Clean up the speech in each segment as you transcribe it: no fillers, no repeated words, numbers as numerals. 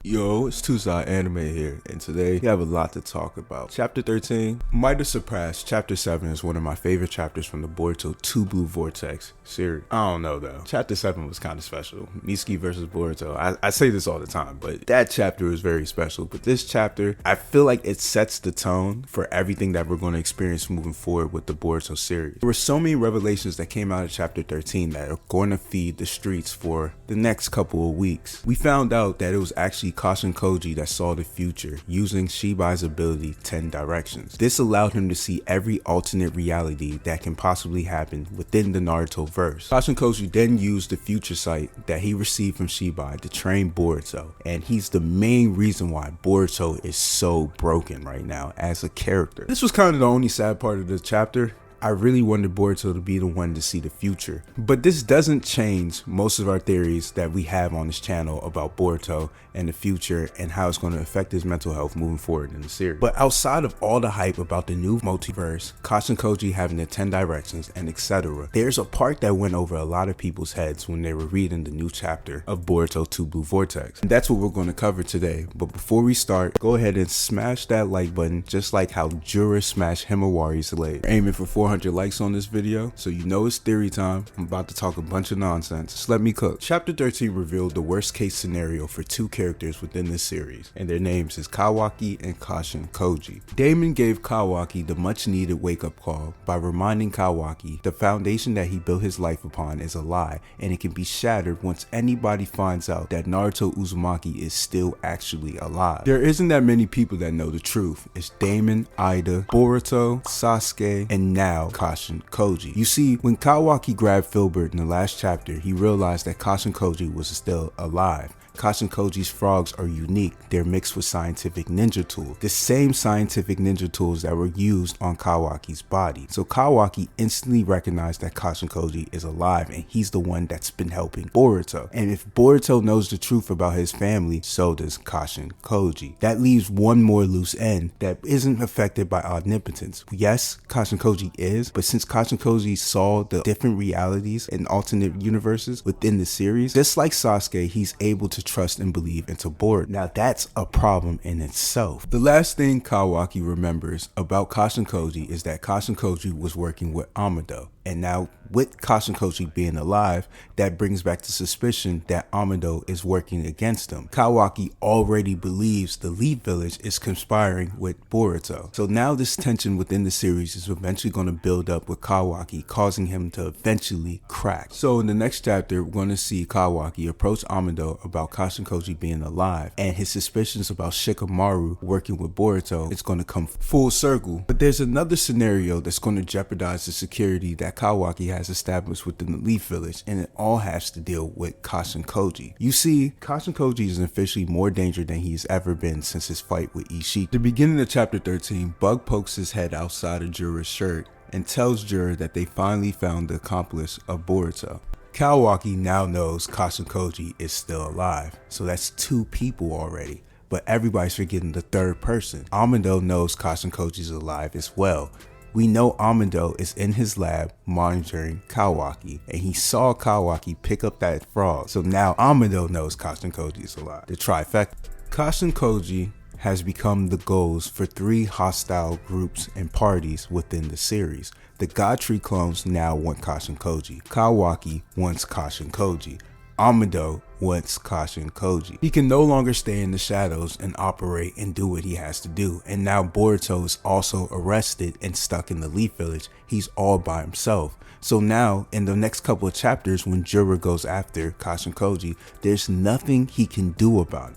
Yo, it's Tucson Anime here, and today we have a lot to talk about. Chapter 13 might have surpassed Chapter 7 as one of my favorite chapters from the Boruto TBV Vortex series. I don't know though. Chapter 7 was kind of special. Mitsuki versus Boruto. I say this all the time, but that chapter was very special. But this chapter, I feel like it sets the tone for everything that we're going to experience moving forward with the Boruto series. There were so many revelations that came out of Chapter 13 that are going to feed the streets for the next couple of weeks. We found out that it was actually Kashin Koji that saw the future using Shibai's ability 10 directions. This allowed him to see every alternate reality that can possibly happen within the Naruto verse. Kashin Koji then used the future sight that he received from Shibai to train Boruto, and he's the main reason why Boruto is so broken right now as a character. This was kind of the only sad part of the chapter. I really wanted Boruto to be the one to see the future, but this doesn't change most of our theories that we have on this channel about Boruto and the future and how it's going to affect his mental health moving forward in the series. But outside of all the hype about the new multiverse, Kashin Koji having the 10 directions and etc., there's a part that went over a lot of people's heads when they were reading the new chapter of Boruto TBV Vortex. And that's what we're going to cover today. But before we start, go ahead and smash that like button just like how Jura smashed Himawari's leg. We're aiming for 400 likes on this video, so you know it's theory time. I'm about to talk a bunch of nonsense. Just let me cook. Chapter 13 revealed the worst case scenario for two characters within this series, and their names is Kawaki and Kashin Koji. Damon gave Kawaki the much needed wake up call by reminding Kawaki the foundation that he built his life upon is a lie, and it can be shattered once anybody finds out that Naruto Uzumaki is still actually alive. There isn't that many people that know the truth. It's Damon, Ida, Boruto, Sasuke, and now Kashin Koji. You see, when Kawaki grabbed Filbert in the last chapter, he realized that Kashin Koji was still alive. Kashin Koji's frogs are unique. They're mixed with scientific ninja tools, the same scientific ninja tools that were used on Kawaki's body. So Kawaki instantly recognized that Kashin Koji is alive, and he's the one that's been helping Boruto. And if Boruto knows the truth about his family, so does Kashin Koji. That leaves one more loose end that isn't affected by omnipotence. Yes, Kashin Koji is, but since Kashin Koji saw the different realities and alternate universes within the series, just like Sasuke, he's able to trust and believe into Boruto. Now that's a problem in itself. The last thing Kawaki remembers about Kashin Koji is that Kashin Koji was working with Amado, and now with Kashin Koji being alive, that brings back the suspicion that Amado is working against him. Kawaki already believes the Leaf Village is conspiring with Boruto. So now this tension within the series is eventually going to build up with Kawaki, causing him to eventually crack. So in the next chapter, we're going to see Kawaki approach Amado about Kashin Koji being alive, and his suspicions about Shikamaru working with Boruto is going to come full circle. But there's another scenario that's going to jeopardize the security that Kawaki has established within the Leaf Village, and it all has to deal with Kashin Koji. You see, Kashin Koji is officially more danger than he's ever been since his fight with Ishii. At the beginning of chapter 13, Bug pokes his head outside of Jura's shirt and tells Jura that they finally found the accomplice of Boruto. Kawaki now knows Kashin Koji is still alive, so that's two people already. But everybody's forgetting the third person. Amado knows Kashin Koji's alive as well. We know Amado is in his lab monitoring Kawaki, and he saw Kawaki pick up that frog. So now Amado knows Kashin Koji is alive. The trifecta. Kashin Koji has become the goals for three hostile groups and parties within the series. The God Tree clones now want Kashin Koji. Kawaki wants Kashin Koji. Amado wants Kashin Koji. He can no longer stay in the shadows and operate and do what he has to do. And now Boruto is also arrested and stuck in the Leaf Village. He's all by himself. So now in the next couple of chapters, when Jura goes after Kashin Koji, there's nothing he can do about it.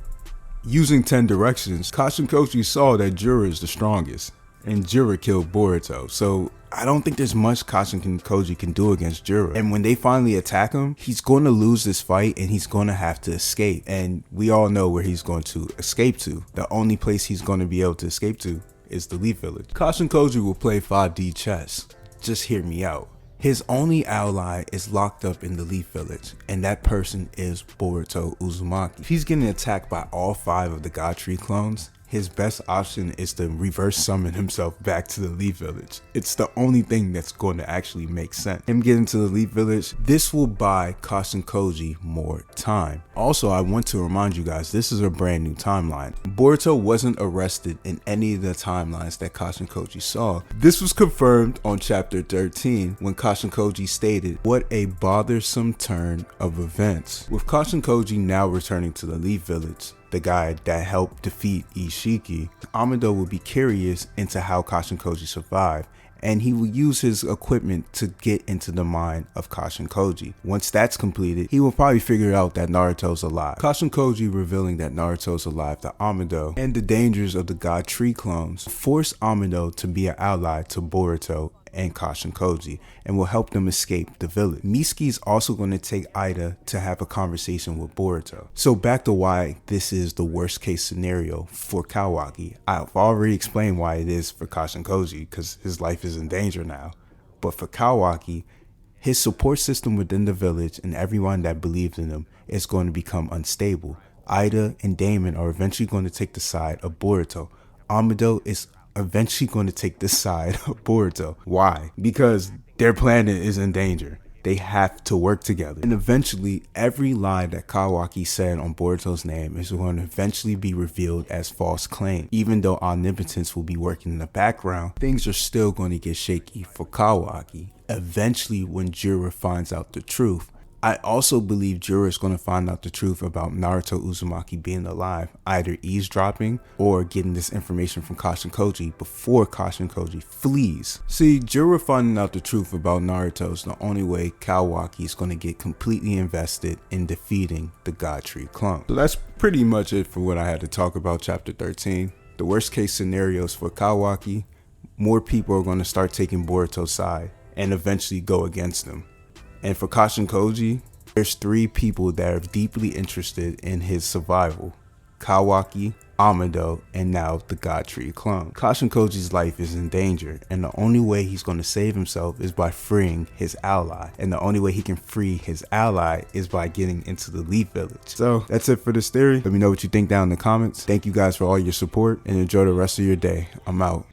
Using 10 directions, Kashin Koji saw that Jura is the strongest, and Jura killed Boruto. So I don't think there's much Kashin Koji can do against Jura. And when they finally attack him, he's going to lose this fight and he's going to have to escape. And we all know where he's going to escape to. The only place he's going to be able to escape to is the Leaf Village. Kashin Koji will play 5D chess. Just hear me out. His only ally is locked up in the Leaf Village, and that person is Boruto Uzumaki. If he's getting attacked by all 5 of the God Tree clones, his best option is to reverse summon himself back to the Leaf Village. It's the only thing that's going to actually make sense. Him getting to the Leaf Village, this will buy Kashin Koji more time. Also, I want to remind you guys, this is a brand new timeline. Boruto wasn't arrested in any of the timelines that Kashin Koji saw. This was confirmed on chapter 13 when Kashin Koji stated, "What a bothersome turn of events." With Kashin Koji now returning to the Leaf Village, the guy that helped defeat Ishiki, Amado will be curious into how Kashin Koji survived, and he will use his equipment to get into the mind of Kashin Koji. Once that's completed, he will probably figure out that Naruto's alive. Kashin Koji revealing that Naruto's alive to Amado and the dangers of the God Tree clones force Amado to be an ally to Boruto and Kashin Koji and will help them escape the village. Mitsuki is also going to take Ida to have a conversation with Boruto. So back to why this is the worst case scenario for Kawaki. I've already explained why it is for Kashin Koji because his life is in danger now. But for Kawaki, his support system within the village and everyone that believes in him is going to become unstable. Ida and Damon are eventually going to take the side of Boruto. Amado is eventually going to take the side of Boruto. Why? Because their planet is in danger. They have to work together. And eventually, every lie that Kawaki said on Boruto's name is going to eventually be revealed as false claim. Even though omnipotence will be working in the background, things are still going to get shaky for Kawaki. Eventually, when Jura finds out the truth, I also believe Jura is going to find out the truth about Naruto Uzumaki being alive, either eavesdropping or getting this information from Kashin Koji before Kashin Koji flees. See, Jura finding out the truth about Naruto is the only way Kawaki is going to get completely invested in defeating the God Tree clone. So that's pretty much it for what I had to talk about chapter 13. The worst case scenarios for Kawaki, more people are going to start taking Boruto's side and eventually go against him. And for Kashin Koji, there's 3 people that are deeply interested in his survival: Kawaki, Amado, and now the God Tree clone. Kashin Koji's life is in danger, and the only way he's going to save himself is by freeing his ally. And the only way he can free his ally is by getting into the Leaf Village. So that's it for this theory. Let me know what you think down in the comments. Thank you guys for all your support, and enjoy the rest of your day. I'm out.